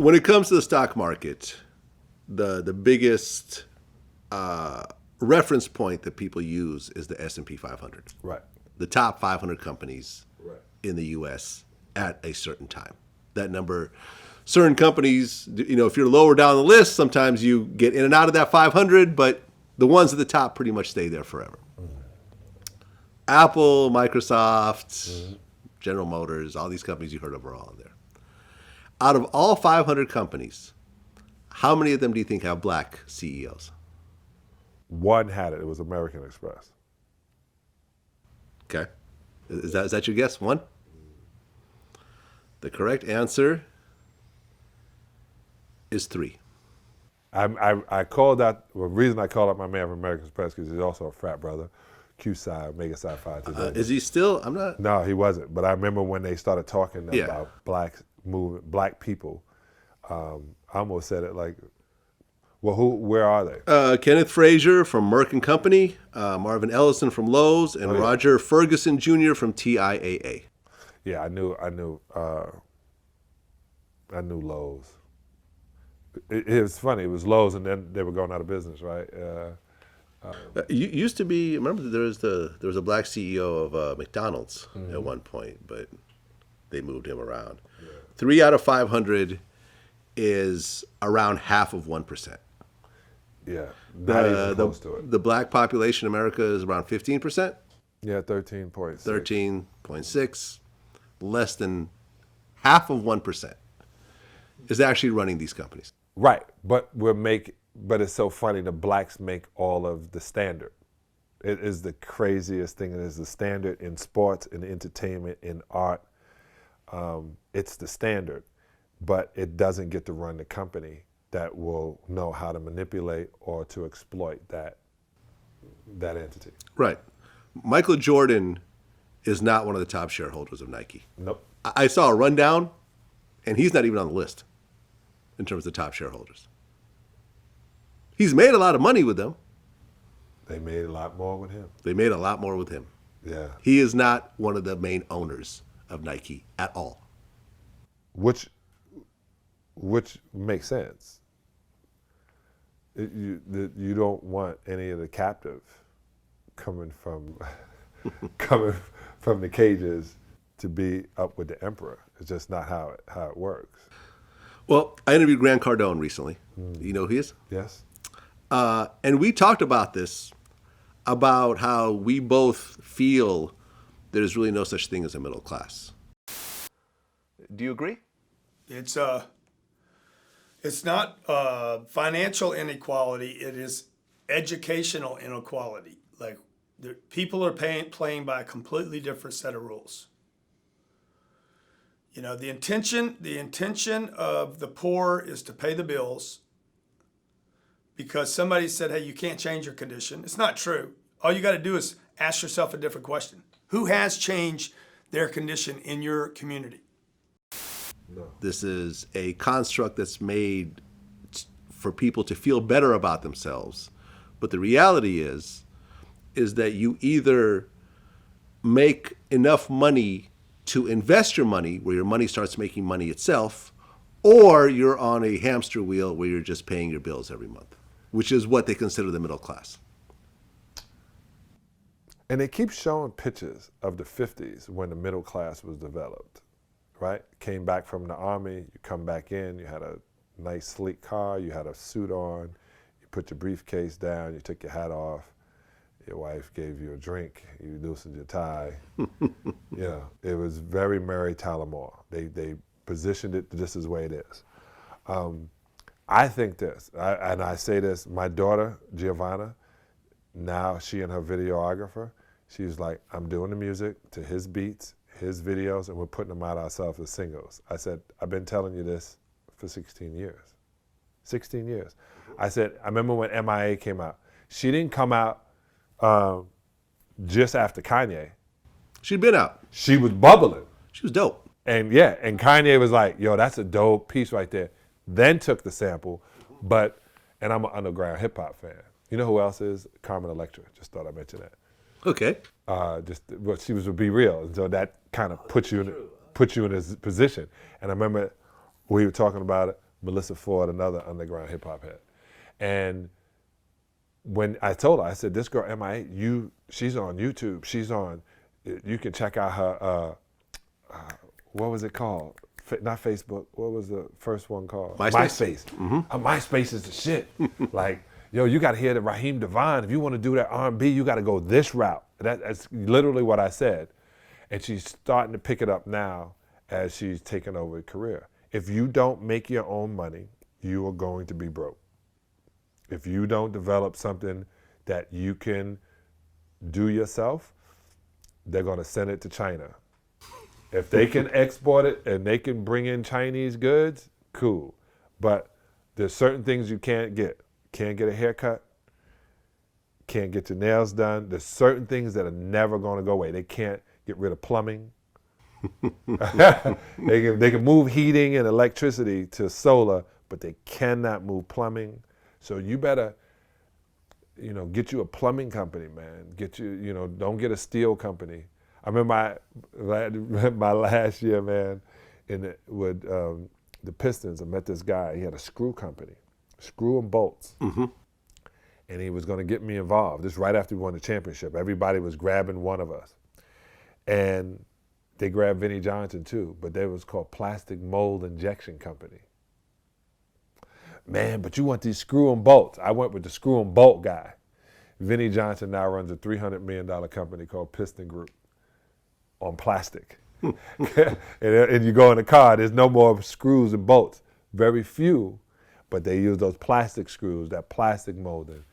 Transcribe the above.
When it comes to the stock market, the biggest reference point that people use is the S&P 500. Right. The top 500 companies Right. in the U.S. at a certain time. That number, certain companies, if you're lower down the list, sometimes you get in and out of that 500, but the ones at the top pretty much stay there forever. Apple, Microsoft, General Motors, all these companies you heard of are all in there. Out of all 500 companies, how many of them do you think have black CEOs? One had it. It was American Express. Okay. Is that your guess? One? The correct answer is 3. I called out, the reason I called out my man from American Express because he's also a frat brother, Q-Psi, Omega Psi Phi today. Is he still? I'm not. No, he wasn't. But I remember when they started talking Yeah. about black people. I almost said it like, well, where are they? Kenneth Frazier from Merck and Company, Marvin Ellison from Lowe's, and Roger Ferguson Jr. from TIAA. Yeah, I knew Lowe's. It was funny. It was Lowe's, and then they were going out of business, right? Used to be. Remember, there was a black CEO of McDonald's at one point, but they moved him around. Yeah. 3 out of 500 is around half of 1%. Yeah, not even close to it. The black population in America is around 15%. Yeah, 13.6. 13.6. Less than half of 1% is actually running these companies. Right, but it's so funny. The blacks make all of the standard. It is the craziest thing. It is the standard in sports, in entertainment, in art. It's the standard, but it doesn't get to run the company that will know how to manipulate or to exploit that entity. Right. Michael Jordan is not one of the top shareholders of Nike. Nope. I saw a rundown, and he's not even on the list in terms of top shareholders. He's made a lot of money with them. They made a lot more with him. They made a lot more with him. Yeah. He is not one of the main owners of Nike at all. Which makes sense. You don't want any of the captive coming from the cages to be up with the emperor. It's just not how it works. Well, I interviewed Grant Cardone recently. You know who he is? Yes. And we talked about this, about how we both feel there's really no such thing as a middle class. Do you agree? It's not financial inequality. It is educational inequality. Like people are playing by a completely different set of rules. The intention of the poor is to pay the bills because somebody said, hey, you can't change your condition. It's not true. All you got to do is ask yourself a different question. Who has changed their condition in your community? No. This is a construct that's made for people to feel better about themselves. But the reality is that you either make enough money to invest your money, where your money starts making money itself, or you're on a hamster wheel where you're just paying your bills every month, which is what they consider the middle class. And they keep showing pictures of the 50s when the middle class was developed, right? Came back from the army, you come back in, you had a nice sleek car, you had a suit on, you put your briefcase down, you took your hat off, your wife gave you a drink, you loosened your tie. It was very Mary Tyler Moore. They positioned it just as the way it is. I think this, and I say this, my daughter, Giovanna, now she and her videographer, she's like, I'm doing the music to his beats, his videos, and we're putting them out ourselves as singles. I said, I've been telling you this for 16 years. 16 years. I said, I remember when MIA came out. She didn't come out just after Kanye. She'd been out. She was bubbling. She was dope. And Kanye was like, yo, that's a dope piece right there. Then took the sample, and I'm an underground hip hop fan. You know who else is? Carmen Electra. Just thought I'd mention that. Okay. She was a Be Real, and so that kind of puts you in this position. And I remember we were talking about it. Melissa Ford, another underground hip hop head. And when I told her, I said, this girl, MIA, she's on YouTube. You can check out her, what was it called? Not Facebook. What was the first one called? MySpace. MySpace is the shit. Like, yo, you got to hear the Raheem Devine. If you want to do that R&B, you got to go this route. That's literally what I said. And she's starting to pick it up now as she's taking over a career. If you don't make your own money, you are going to be broke. If you don't develop something that you can do yourself, they're going to send it to China. If they can export it and they can bring in Chinese goods, cool. But there's certain things you can't get. Can't get a haircut. Can't get your nails done. There's certain things that are never going to go away. They can't get rid of plumbing. They can move heating and electricity to solar, but they cannot move plumbing. So you better, get you a plumbing company, man. Don't get a steel company. I remember my last year, man, with the Pistons, I met this guy. He had a screw company, screw and bolts. Mm-hmm. And he was going to get me involved. This right after we won the championship. Everybody was grabbing one of us. And they grabbed Vinnie Johnson too, but they was called Plastic Mold Injection Company. Man, but you want these screw and bolts. I went with the screw and bolt guy. Vinnie Johnson now runs a $300 million company called Piston Group on plastic. and you go in the car, there's no more screws and bolts. Very few, but they use those plastic screws, that plastic molding.